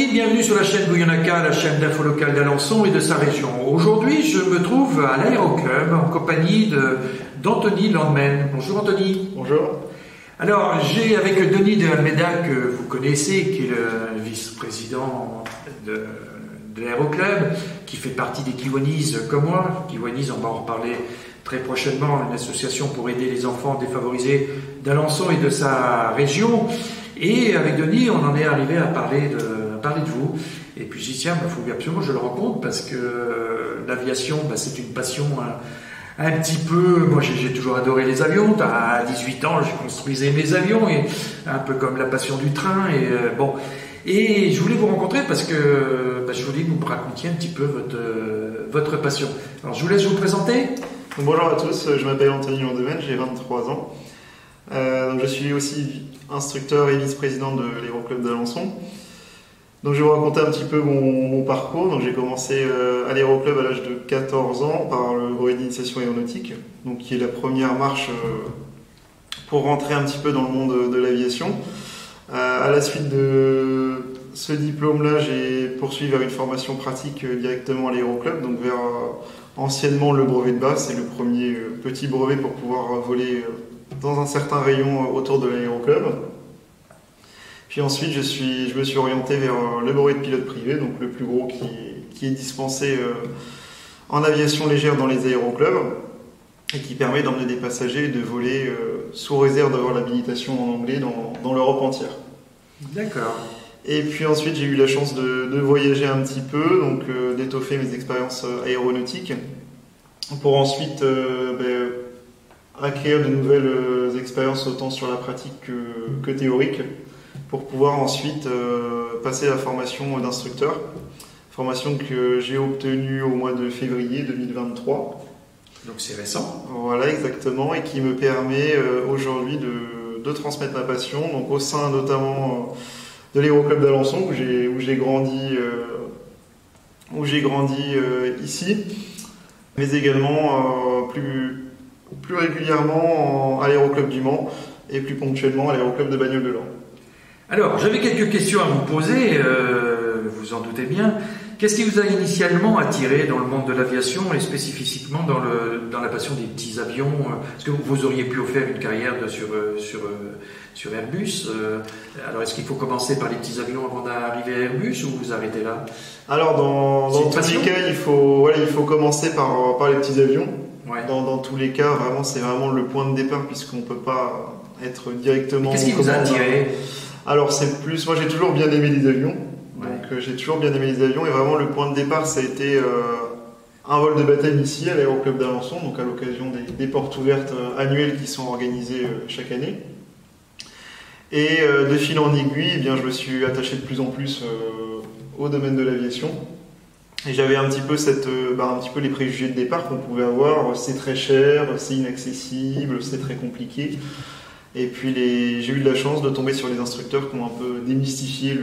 Anthony, bienvenue sur la chaîne Bouillonnaka, la chaîne d'info locale d'Alençon et de sa région. Aujourd'hui, je me trouve à l'Aéroclub en compagnie d'Anthony Landmen. Bonjour Anthony. Bonjour. Alors, j'ai avec Denis de Almeida, que vous connaissez, qui est le vice-président de l'Aéroclub, qui fait partie des Kiwanis comme moi. Kiwanis, on va en reparler très prochainement, une association pour aider les enfants défavorisés d'Alençon et de sa région. Et avec Denis, on en est arrivé à parler de vous. Et puis j'y tiens, il faut absolument que je le rencontre parce que l'aviation, c'est une passion un petit peu. Moi, j'ai toujours adoré les avions. À 18 ans, j'ai construisé mes avions, et un peu comme la passion du train. Et je voulais vous rencontrer parce que je voulais que vous me racontiez un petit peu votre passion. Alors, je vous laisse vous présenter. Bonjour à tous, je m'appelle Anthony Landmen, j'ai 23 ans. Je suis aussi instructeur et vice-président de l'Aéroclub d'Alençon. Donc, je vais vous raconter un petit peu mon parcours. Donc, j'ai commencé à l'Aéroclub à l'âge de 14 ans par le brevet d'initiation aéronautique, donc qui est la première marche pour rentrer un petit peu dans le monde de l'aviation. À la suite de ce diplôme-là, j'ai poursuivi vers une formation pratique directement à l'Aéroclub, donc vers anciennement le brevet de base. C'est le premier petit brevet pour pouvoir voler dans un certain rayon autour de l'Aéroclub. Puis ensuite, je me suis orienté vers le brevet de pilote privé, donc le plus gros qui est dispensé en aviation légère dans les aéroclubs et qui permet d'emmener des passagers et de voler sous réserve d'avoir l'habilitation en anglais dans l'Europe entière. D'accord. Et puis ensuite, j'ai eu la chance de voyager un petit peu, donc d'étoffer mes expériences aéronautiques pour ensuite acquérir de nouvelles expériences autant sur la pratique que théorique, pour pouvoir ensuite passer la formation d'instructeur, formation que j'ai obtenue au mois de février 2023. Donc c'est récent. Voilà, exactement, et qui me permet aujourd'hui de transmettre ma passion, donc au sein notamment de l'Aéroclub d'Alençon où j'ai grandi ici, mais également plus régulièrement à l'Aéroclub du Mans et plus ponctuellement à l'Aéroclub de Bagnoles-de-Laon. Alors, j'avais quelques questions à vous poser, vous en doutez bien. Qu'est-ce qui vous a initialement attiré dans le monde de l'aviation et spécifiquement dans la passion des petits avions? Est-ce que vous auriez pu faire une carrière sur Airbus? Alors, est-ce qu'il faut commencer par les petits avions avant d'arriver à Airbus ou vous arrêtez là? Alors, dans tous les cas, il faut commencer par les petits avions. Ouais. Dans tous les cas, c'est vraiment le point de départ puisqu'on ne peut pas être directement... Qu'est-ce qui vous a attiré? Alors, c'est plus... Moi, j'ai toujours bien aimé les avions. Donc j'ai toujours bien aimé les avions et vraiment le point de départ ça a été un vol de baptême ici à l'Aéroclub d'Alençon, donc à l'occasion des portes ouvertes annuelles qui sont organisées chaque année. Et de fil en aiguille, je me suis attaché de plus en plus au domaine de l'aviation. Et j'avais un petit peu les préjugés de départ qu'on pouvait avoir, c'est très cher, c'est inaccessible, c'est très compliqué. Et puis j'ai eu de la chance de tomber sur les instructeurs qui ont un peu démystifié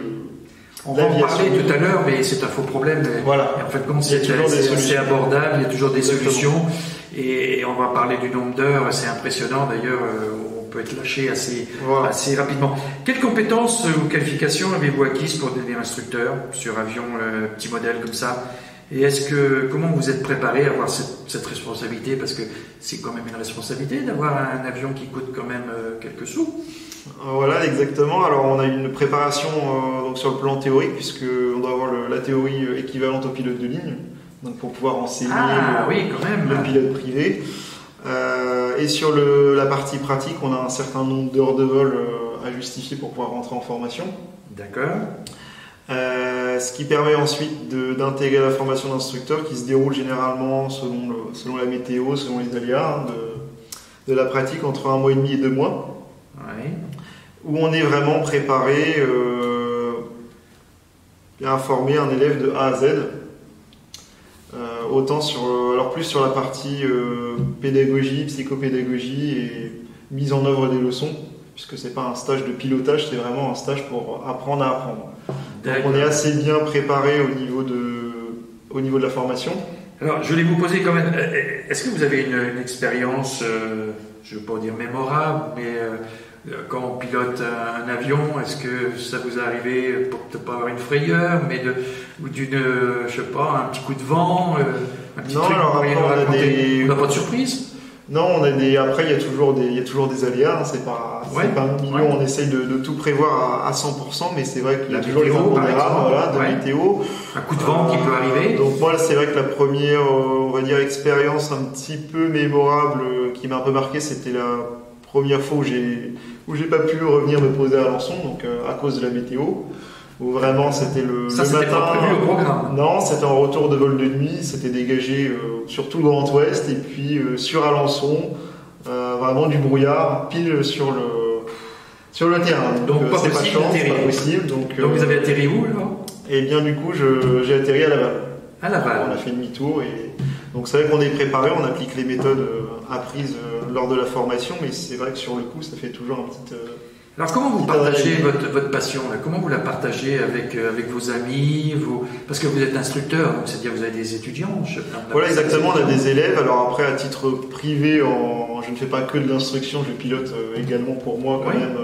On va en parler tout à l'heure, mais c'est un faux problème. Voilà. Et en fait, comme c'est abordable, il y a toujours des solutions. Et on va parler du nombre d'heures, c'est impressionnant d'ailleurs, on peut être lâché assez rapidement. Quelles compétences ou qualifications avez-vous acquises pour devenir instructeur sur avion petit modèle comme ça? Et comment vous êtes préparé à avoir cette responsabilité? Parce que c'est quand même une responsabilité d'avoir un avion qui coûte quand même quelques sous. Voilà, exactement. Alors, on a une préparation donc sur le plan théorique, puisqu'on doit avoir la théorie équivalente au pilote de ligne, donc pour pouvoir enseigner le pilote privé. Et sur la partie pratique, on a un certain nombre d'heures de vol à justifier pour pouvoir rentrer en formation. D'accord. Ce qui permet ensuite d'intégrer la formation d'instructeur qui se déroule généralement selon la météo, selon les aléas de la pratique entre 1 mois et demi et 2 mois. Ouais. Où on est vraiment préparé à former un élève de A à Z. Autant plus sur la partie pédagogie, psychopédagogie et mise en œuvre des leçons, puisque c'est pas un stage de pilotage, c'est vraiment un stage pour apprendre à apprendre. Donc on est assez bien préparé au niveau de la formation. Alors, je voulais vous poser quand même, est-ce que vous avez une expérience je ne veux pas dire mémorable, mais quand on pilote un avion, est-ce que ça vous est arrivé, peut-être pas avoir une frayeur, mais ou d'une, je sais pas, un petit coup de vent, un petit Non, truc, alors après, on n'a pas de surprise? Non, après il y a toujours des aléas, hein, c'est pas un million, on essaye de tout prévoir à 100%, mais c'est vrai qu'il y a toujours les impondérables, de météo. Un coup de vent qui peut arriver. Donc moi, c'est vrai que la première, on va dire, expérience un petit peu mémorable qui m'a un peu marqué, c'était la première fois où j'ai pas pu revenir me poser à Alençon, donc à cause de la météo. Où vraiment c'était le matin. Pas prévu au programme. Non, c'était en retour de vol de nuit, c'était dégagé sur tout le Grand Ouest et puis sur Alençon, vraiment du brouillard pile sur le terrain. Donc pas possible d'atterrir. Pas possible. Donc vous avez atterri où là? Et bien du coup j'ai atterri à Laval. À Laval. On a fait demi-tour et donc c'est vrai qu'on est préparé, on applique les méthodes apprises lors de la formation, mais c'est vrai que sur le coup ça fait toujours un petit. Alors comment vous partagez votre passion là? Comment vous la partagez avec vos amis, parce que vous êtes instructeur, donc c'est-à-dire vous avez des étudiants. Voilà, exactement, on a des élèves. Alors après, à titre privé, je ne fais pas que de l'instruction, je pilote également pour moi quand même.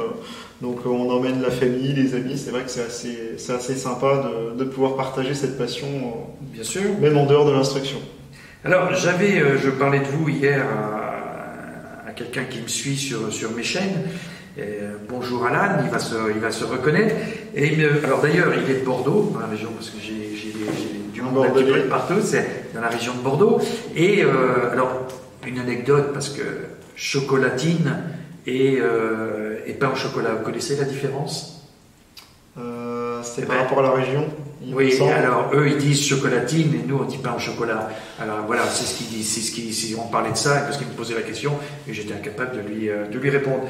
Donc on emmène la famille, les amis. C'est vrai que c'est assez sympa de pouvoir partager cette passion, bien sûr, même en dehors de l'instruction. Alors je parlais de vous hier à quelqu'un qui me suit sur mes chaînes. Bonjour Alan, il va se reconnaître. Alors d'ailleurs, il est de Bordeaux, dans la région, parce que j'ai du monde qui doit être partout, c'est dans la région de Bordeaux. Et alors, une anecdote, parce que chocolatine et pain au chocolat, vous connaissez la différence? C'est par rapport à la région? Oui, alors eux ils disent chocolatine et nous on dit pain au chocolat. Alors voilà, c'est ce qu'ils disent, on parlait de ça, parce qu'il me posait la question et j'étais incapable de lui répondre.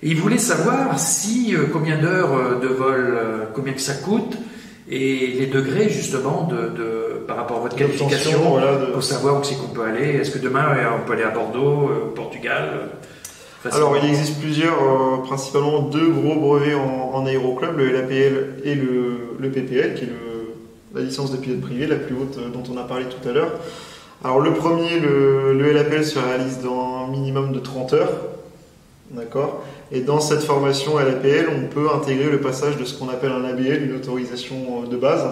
Et il voulait savoir combien d'heures de vol, combien que ça coûte, et les degrés justement par rapport à votre qualification, pour savoir où c'est qu'on peut aller. Est-ce que demain on peut aller à Bordeaux, au Portugal Alors il existe principalement deux gros brevets en aéroclub, le LAPL et le PPL, qui est la licence de pilote privé, la plus haute dont on a parlé tout à l'heure. Alors le premier, le LAPL, se réalise dans un minimum de 30 heures. D'accord. Et dans cette formation à l'APL, on peut intégrer le passage de ce qu'on appelle un ABL, une autorisation de base,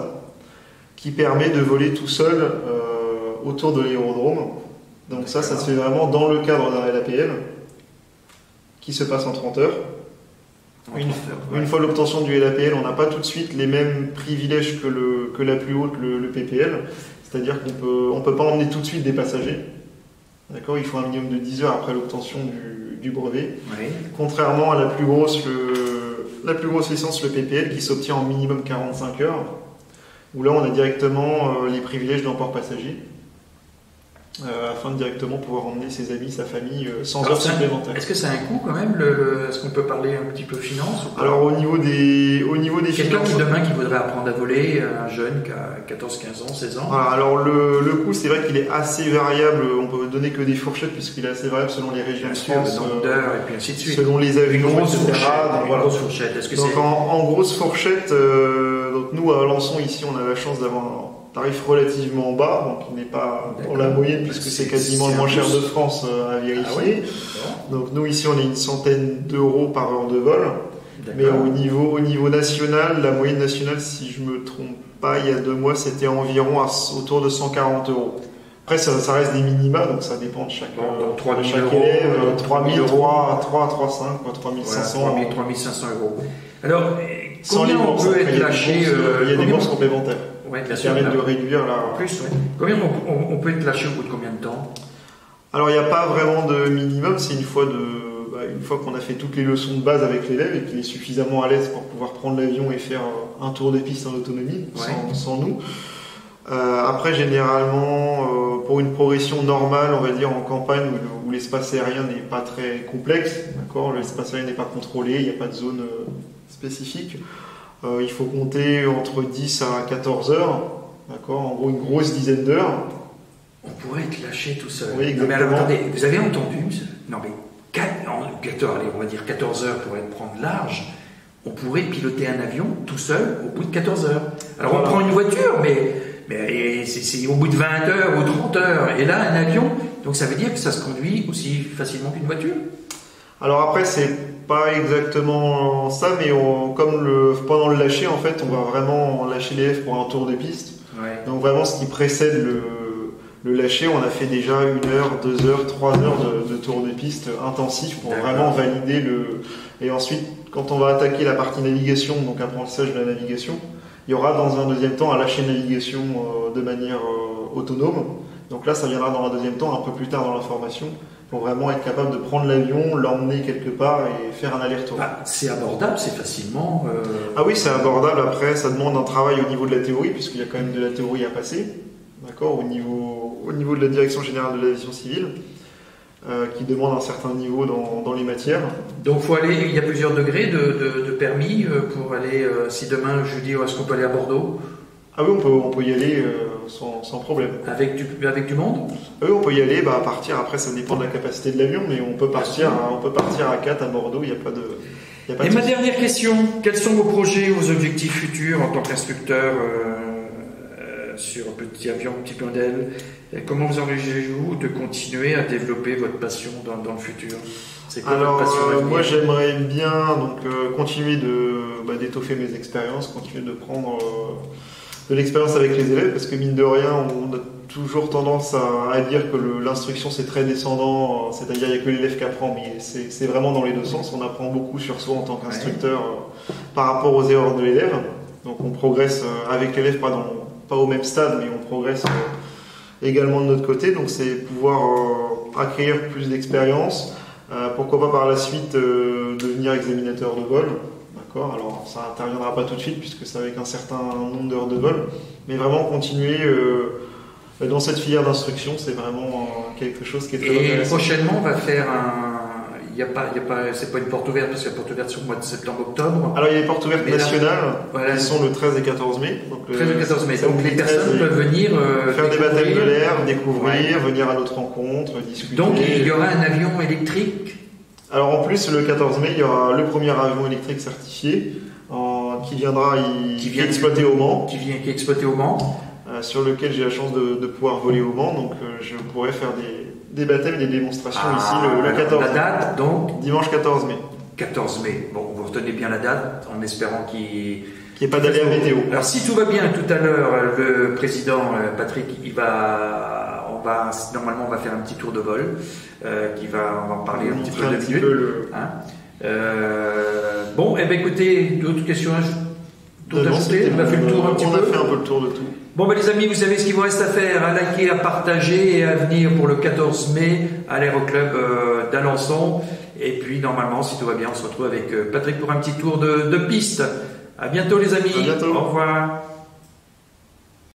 qui permet de voler tout seul autour de l'aérodrome. Donc ça se fait vraiment dans le cadre d'un LAPL, qui se passe en 30 heures. Une fois l'obtention du LAPL, on n'a pas tout de suite les mêmes privilèges que la plus haute, le PPL. C'est-à-dire qu'on peut pas emmener tout de suite des passagers. D'accord, il faut un minimum de 10 heures après l'obtention du brevet. Oui. Contrairement à la plus grosse licence, le PPL, qui s'obtient en minimum 45 heures, où là on a directement les privilèges d'emport passager, afin de directement pouvoir emmener ses amis, sa famille, sans heures supplémentaires. Est-ce que ça a un coût quand même Est-ce qu'on peut parler un petit peu finance ou pas? Alors au niveau des quelqu'un finances, demain qui voudrait apprendre à voler, un jeune qui a 14, 15 ans, 16 ans. Voilà, alors le coût, c'est vrai qu'il est assez variable, on peut donner que des fourchettes puisqu'il est assez variable selon les régions de France, le nombre d'heures et puis ainsi de suite. Selon les avions, une grosse etc. Grosse fourchette. Est-ce que donc en grosse fourchette, donc nous à Alençon ici, on a la chance d'avoir un tarif relativement bas, donc il n'est pas pour la moyenne puisque c'est quasiment le moins cher de France à vérifier. Donc nous ici, on est une centaine d'euros par heure de vol. Mais au niveau national, la moyenne nationale, si je me trompe pas, il y a 2 mois, c'était environ autour de 140 euros. Après, ça reste des minima, donc ça dépend de chaque élève. 3 000 euros, 3 5, 3 500. 3 500 euros. Alors, combien on peut être lâché? Il y a des bourses complémentaires qui permettent de réduire la... Plus, ouais. Combien on peut être lâché au bout de combien de temps? Alors, il n'y a pas vraiment de minimum, c'est une fois qu'on a fait toutes les leçons de base avec l'élève et qu'il est suffisamment à l'aise pour pouvoir prendre l'avion et faire un tour des pistes en autonomie, sans nous. Après, généralement, pour une progression normale, on va dire en campagne où l'espace aérien n'est pas très complexe, d'accord, l'espace aérien n'est pas contrôlé, il n'y a pas de zone spécifique, il faut compter entre 10 à 14 heures, d'accord, en gros une grosse dizaine d'heures. On pourrait être lâché tout seul. Oui, exactement. Mais alors, attendez, vous avez entendu? Non, mais on va dire 14 heures pour prendre large. On pourrait piloter un avion tout seul au bout de 14 heures. Alors on prend une voiture, mais Mais c'est au bout de 20 heures ou 30 heures. Et là, un avion, donc ça veut dire que ça se conduit aussi facilement qu'une voiture. Alors après, c'est pas exactement ça, mais pendant le lâcher, en fait, on va vraiment lâcher l'élève pour un tour de piste. Ouais. Donc vraiment, ce qui précède le lâcher, on a fait déjà 1 heure, 2 heures, 3 heures de tour de piste intensif pour vraiment valider Et ensuite, quand on va attaquer la partie navigation, donc apprentissage de la navigation, il y aura dans un deuxième temps un lâcher de navigation de manière autonome. Donc là, ça viendra dans un deuxième temps, un peu plus tard dans la formation, pour vraiment être capable de prendre l'avion, l'emmener quelque part et faire un aller-retour. Ah, c'est abordable, c'est facilement... Ah oui, c'est abordable. Après, ça demande un travail au niveau de la théorie, puisqu'il y a quand même de la théorie à passer, d'accord, au niveau de la Direction Générale de l'Aviation Civile, qui demande un certain niveau dans les matières. Donc faut aller, il y a plusieurs degrés de permis pour aller, si demain je dis est-ce qu'on peut aller à Bordeaux? Ah oui, on peut y aller sans problème. Avec du monde? Oui, on peut y aller, à partir, après ça dépend de la capacité de l'avion, mais on peut partir à 4 à Bordeaux, il n'y a pas de... Et ma dernière question, quels sont vos projets, vos objectifs futurs en tant qu'instructeur sur un petit avion, un petit modèle? Et comment vous envisagez-vous de continuer à développer votre passion dans le futur? C'est quoi votre passion à venir? Moi j'aimerais bien continuer d'étoffer mes expériences, continuer de prendre de l'expérience avec les élèves, parce que mine de rien, on a toujours tendance à dire que l'instruction c'est très descendant, c'est-à-dire il n'y a que l'élève qui apprend, mais c'est vraiment dans les deux sens. On apprend beaucoup sur soi en tant qu'instructeur par rapport aux erreurs de l'élève. Donc on progresse avec l'élève, pas au même stade, mais on progresse également de notre côté. Donc c'est pouvoir acquérir plus d'expérience, pourquoi pas par la suite devenir examinateur de vol. D'accord, alors ça n'interviendra pas tout de suite puisque c'est avec un certain nombre d'heures de vol, mais vraiment continuer dans cette filière d'instruction, c'est vraiment quelque chose qui est très intéressant. Et prochainement, on va faire c'est pas une porte ouverte parce qu'il y a une porte ouverte sur le mois de septembre-octobre. Alors il y a les portes ouvertes nationales qui sont le 13 et 14 mai. Donc, 13 et 14 mai. Donc les personnes peuvent venir faire des baptêmes de l'air, découvrir, venir à notre rencontre, discuter. Donc il y aura un avion électrique. Alors en plus, le 14 mai, il y aura le premier avion électrique certifié qui est exploité au Mans. Qui est exploité au Mans. Sur lequel j'ai la chance de pouvoir voler au Mans. Donc je pourrais faire des baptêmes et des démonstrations ici le 14 mai. La date donc? Dimanche 14 mai. 14 mai. Bon, vous retenez bien la date en espérant qu'il n'y ait pas d'aléa météo. Alors si tout va bien, tout à l'heure, le président Patrick, normalement on va faire un petit tour de vol, on va en parler un petit peu de minutes. Bon, eh bien écoutez, d'autres questions on a fait un peu le tour de tout. Bon ben les amis, vous savez ce qu'il vous reste à faire, à liker, à partager et à venir pour le 14 mai à l'Aéroclub d'Alençon. Et puis normalement, si tout va bien, on se retrouve avec Patrick pour un petit tour de piste. À bientôt les amis. À bientôt. Au revoir.